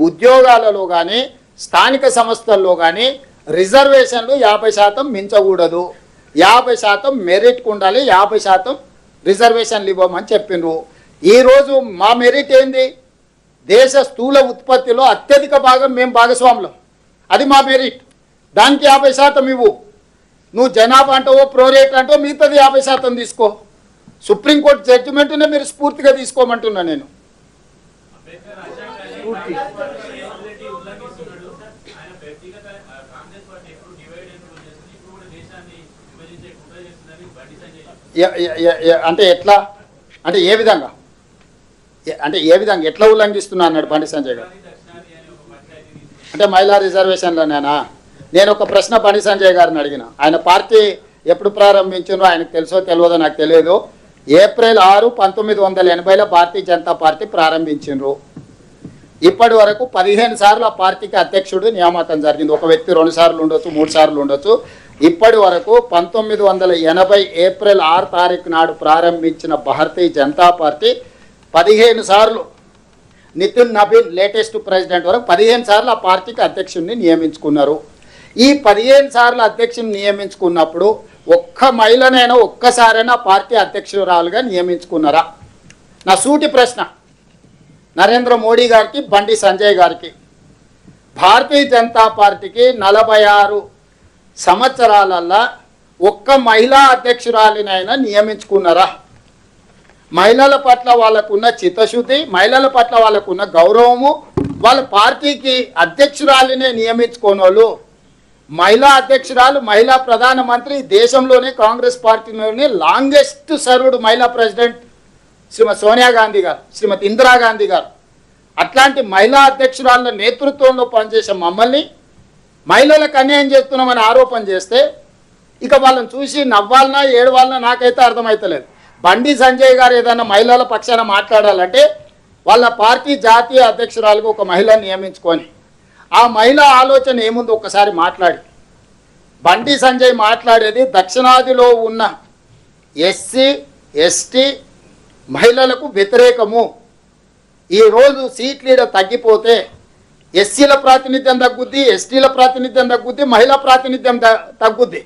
ఉద్యోగాలలో కానీ స్థానిక సంస్థల్లో కానీ రిజర్వేషన్లు 50% మించకూడదు, 50% మెరిట్కు ఉండాలి, 50% రిజర్వేషన్లు ఇవ్వమని చెప్పిండ్రు. ఈరోజు మా మెరిట్ ఏంది? దేశ స్థూల ఉత్పత్తిలో అత్యధిక భాగం మేము భాగస్వాములం, అది మా మెరిట్. దానికి 50% ఇవ్వు. నువ్వు జనాభా అంటావో ప్రోరేట్ అంటావో మిగతాది 50% తీసుకో. సుప్రీంకోర్టు జడ్జిమెంట్నే మీరు స్ఫూర్తిగా తీసుకోమంటున్నా నేను. అంటే ఎట్లా, అంటే ఏ విధంగా, ఎట్లా ఉల్లంఘిస్తున్నా అన్నాడు బండి సంజయ్ గారు? అంటే మహిళా రిజర్వేషన్లోనేనా? నేను ఒక ప్రశ్న బండి సంజయ్ గారిని అడిగిన. ఆయన పార్టీ ఎప్పుడు ప్రారంభించారో ఆయనకు తెలుసో తెలియదో నాకు తెలియదు. ఏప్రిల్ 6, 1980లో భారతీయ జనతా పార్టీ ప్రారంభించారు. ఇప్పటి వరకు 15 సార్లు ఆ పార్టీకి అధ్యక్షుడు నియామకం జరిగింది. ఒక వ్యక్తి 2 సార్లు ఉండొచ్చు, 3 సార్లు ఉండొచ్చు. ఇప్పటి వరకు 1980 ఏప్రిల్ 6 తారీఖు నాడు ప్రారంభించిన భారతీయ జనతా పార్టీ 15 సార్లు, నితిన్ నబీన్ లేటెస్ట్ ప్రెసిడెంట్ వరకు 15 సార్లు ఆ పార్టీకి అధ్యక్షుడిని నియమించుకున్నారు. ఈ 15 సార్లు అధ్యక్షుడిని నియమించుకున్నప్పుడు ఒక్క మహిళనైనా ఒక్కసారైనా పార్టీ అధ్యక్షురాలుగా నియమించుకున్నారా? నా సూటి ప్రశ్న నరేంద్ర మోడీ గారికి, బండి సంజయ్ గారికి. భారతీయ జనతా పార్టీకి 46 సంవత్సరాలల్లా ఒక్క మహిళా అధ్యక్షురాలినైనా నియమించుకున్నారా? మహిళల పట్ల వాళ్ళకున్న చిత్తశుద్ధి, మహిళల పట్ల వాళ్ళకున్న గౌరవము, వాళ్ళ పార్టీకి అధ్యక్షురాలినే నియమించుకోని వాళ్ళు, మహిళా అధ్యక్షురాలు, మహిళా ప్రధానమంత్రి, దేశంలోనే కాంగ్రెస్ పార్టీలోనే లాంగెస్ట్ సర్వ్డ్ మహిళా ప్రెసిడెంట్ శ్రీమతి సోనియా గాంధీ గారు, శ్రీమతి ఇందిరాగాంధీ గారు. అట్లాంటి మహిళా అధ్యక్షురాల నేతృత్వంలో పనిచేసే మమ్మల్ని మహిళలకు అన్యాయం చేస్తున్నామని ఆరోపణ చేస్తే ఇక వాళ్ళని చూసి నవ్వాలన్నా ఏడవాలన్నా నాకైతే అర్థమవుతలేదు. బండి సంజయ్ గారు ఏదైనా మహిళల పక్షాన మాట్లాడాలంటే వాళ్ళ పార్టీ జాతీయ అధ్యక్షురాలుగా ఒక మహిళను నియమించుకొని ఆ మహిళ ఆలోచన ఏముందో ఒక్కసారి మాట్లాడి. బండి సంజయ్ మాట్లాడేది దక్షిణాదిలో ఉన్న ఎస్సీ ఎస్టీ మహిళలకు వ్యతిరేకము. ఈరోజు సీట్లీడ తగ్గిపోతే ఎస్సీల ప్రాతినిధ్యం తగ్గుద్ది, ఎస్టీల ప్రాతినిధ్యం తగ్గుద్ది, మహిళా ప్రాతినిధ్యం తగ్గుద్ది.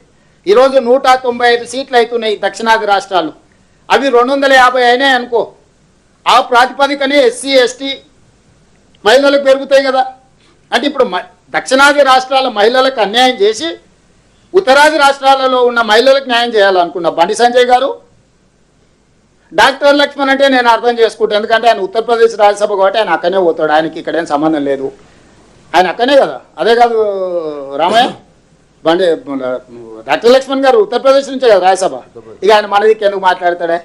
ఈరోజు 195 సీట్లు అవుతున్నాయి దక్షిణాది రాష్ట్రాలు, అవి 250 అయినాయి అనుకో. ఆ ప్రాతిపదికనే ఎస్సీ ఎస్టీ మహిళలకు పెరుగుతాయి కదా. అంటే ఇప్పుడు దక్షిణాది రాష్ట్రాల మహిళలకు అన్యాయం చేసి ఉత్తరాది రాష్ట్రాలలో ఉన్న మహిళలకు న్యాయం చేయాలనుకున్న బండి సంజయ్ గారు. డాక్టర్ లక్ష్మణ్ అంటే నేను అర్థం చేసుకుంటాను, ఎందుకంటే ఆయన ఉత్తరప్రదేశ్ రాజ్యసభ కాబట్టి ఆయన అక్కడనే పోతాడు, ఆయనకి ఇక్కడేం సంబంధం లేదు, ఆయన అక్కడనే కదా. అదే కాదు రామయ్య, బండి డాక్టర్ లక్ష్మణ్ గారు ఉత్తరప్రదేశ్ నుంచే కదా రాజ్యసభ. ఇక ఆయన మనదికి ఎందుకు మాట్లాడతాడే?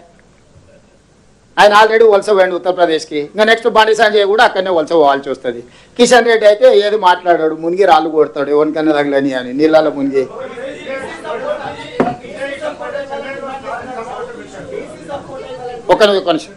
ఆయన ఆల్రెడీ వలస పోయింది ఉత్తరప్రదేశ్కి. ఇంకా నెక్స్ట్ బండి సంజయ్ కూడా అక్కడనే వలస పోవాల్సి వస్తుంది. కిషన్ రెడ్డి అయితే ఏది మాట్లాడాడు, మునిగి రాళ్ళు కొడతాడు, ఎవరికైనా తగలని అని నీళ్ళలో మునిగి. ఒక నిమిషం